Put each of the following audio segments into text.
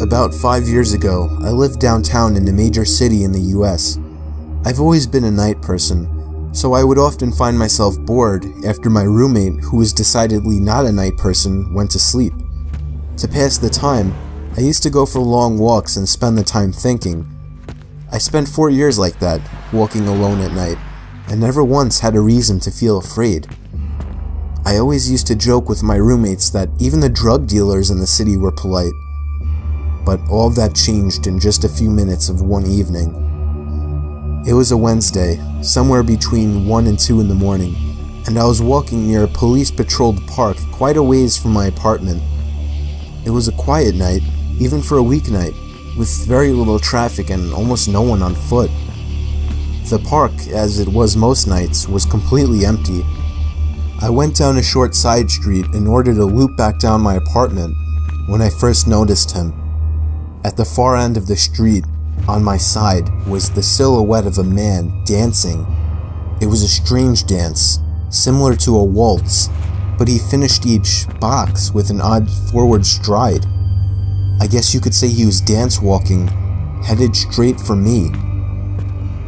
About 5 years ago, I lived downtown in a major city in the US. I've always been a night person, so I would often find myself bored after my roommate, who was decidedly not a night person, went to sleep. To pass the time, I used to go for long walks and spend the time thinking. I spent 4 years like that, walking alone at night, and never once had a reason to feel afraid. I always used to joke with my roommates that even the drug dealers in the city were polite. But all of that changed in just a few minutes of one evening. It was a Wednesday, somewhere between 1 and 2 in the morning, and I was walking near a police-patrolled park quite a ways from my apartment. It was a quiet night, even for a weeknight, with very little traffic and almost no one on foot. The park, as it was most nights, was completely empty. I went down a short side street in order to loop back down my apartment when I first noticed him. At the far end of the street, on my side, was the silhouette of a man dancing. It was a strange dance, similar to a waltz, but he finished each box with an odd forward stride. I guess you could say he was dance walking, headed straight for me.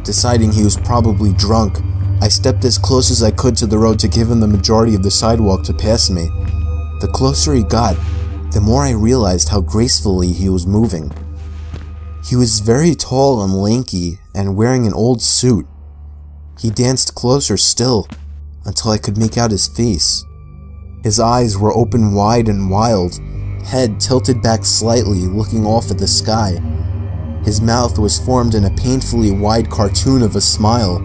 Deciding he was probably drunk, I stepped as close as I could to the road to give him the majority of the sidewalk to pass me. The closer he got, the more I realized how gracefully he was moving. He was very tall and lanky and wearing an old suit. He danced closer still, until I could make out his face. His eyes were open wide and wild, head tilted back slightly, looking off at the sky. His mouth was formed in a painfully wide cartoon of a smile.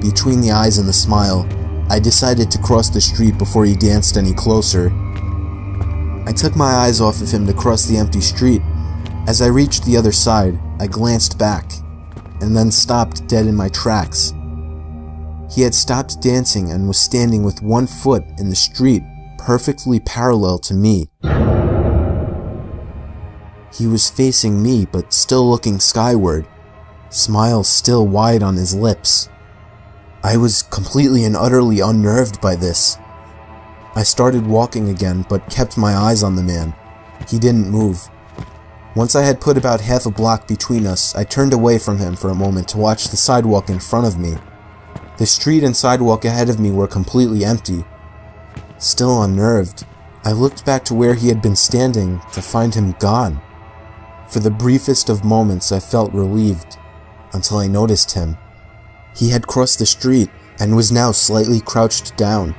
Between the eyes and the smile, I decided to cross the street before he danced any closer. I took my eyes off of him to cross the empty street. As I reached the other side, I glanced back, and then stopped dead in my tracks. He had stopped dancing and was standing with one foot in the street, perfectly parallel to me. He was facing me, but still looking skyward, smile still wide on his lips. I was completely and utterly unnerved by this. I started walking again, but kept my eyes on the man. He didn't move. Once I had put about half a block between us, I turned away from him for a moment to watch the sidewalk in front of me. The street and sidewalk ahead of me were completely empty. Still unnerved, I looked back to where he had been standing to find him gone. For the briefest of moments I felt relieved, until I noticed him. He had crossed the street and was now slightly crouched down.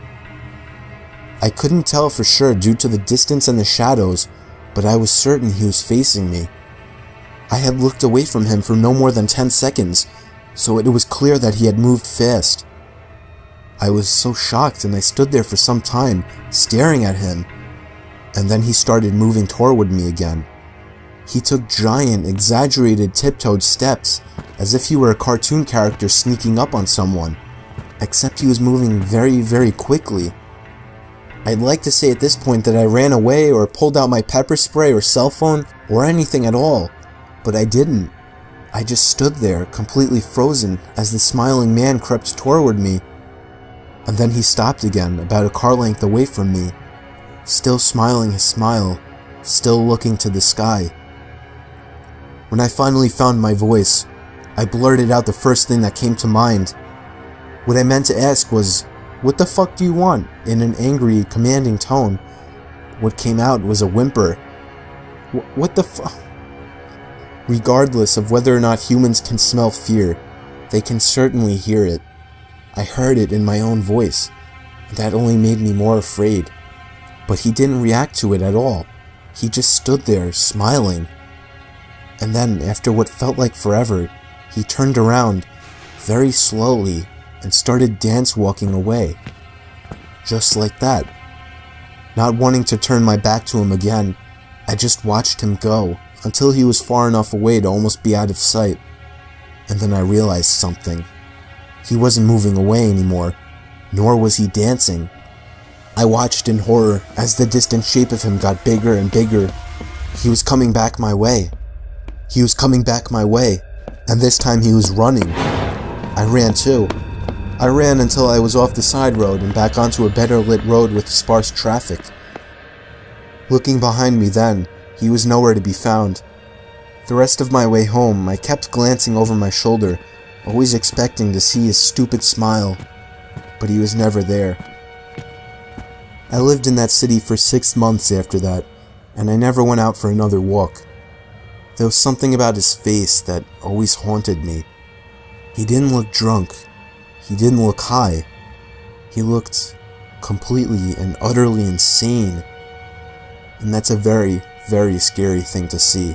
I couldn't tell for sure due to the distance and the shadows, but I was certain he was facing me. I had looked away from him for no more than 10 seconds, so it was clear that he had moved fast. I was so shocked and I stood there for some time, staring at him, and then he started moving toward me again. He took giant, exaggerated, tiptoed steps, as if he were a cartoon character sneaking up on someone, except he was moving very, very quickly. I'd like to say at this point that I ran away or pulled out my pepper spray or cell phone or anything at all, but I didn't. I just stood there, completely frozen, as the smiling man crept toward me. And then he stopped again, about a car length away from me, still smiling his smile, still looking to the sky. When I finally found my voice, I blurted out the first thing that came to mind. What I meant to ask was, "What the fuck do you want?" in an angry, commanding tone. What came out was a whimper. What the fuck? Regardless of whether or not humans can smell fear, they can certainly hear it. I heard it in my own voice, and that only made me more afraid. But he didn't react to it at all. He just stood there, smiling. And then, after what felt like forever, he turned around, very slowly, and started dance walking away. Just like that. Not wanting to turn my back to him again, I just watched him go, until he was far enough away to almost be out of sight. And then I realized something. He wasn't moving away anymore, nor was he dancing. I watched in horror as the distant shape of him got bigger and bigger. He was coming back my way. He was coming back my way, and this time he was running. I ran too. I ran until I was off the side road and back onto a better lit road with sparse traffic. Looking behind me then, He was nowhere to be found. The rest of my way home, I kept glancing over my shoulder, always expecting to see his stupid smile, but he was never there. I lived in that city for 6 months after that, and I never went out for another walk. There was something about his face that always haunted me. He didn't look drunk. He didn't look high. He looked completely and utterly insane. And that's a very, very scary thing to see.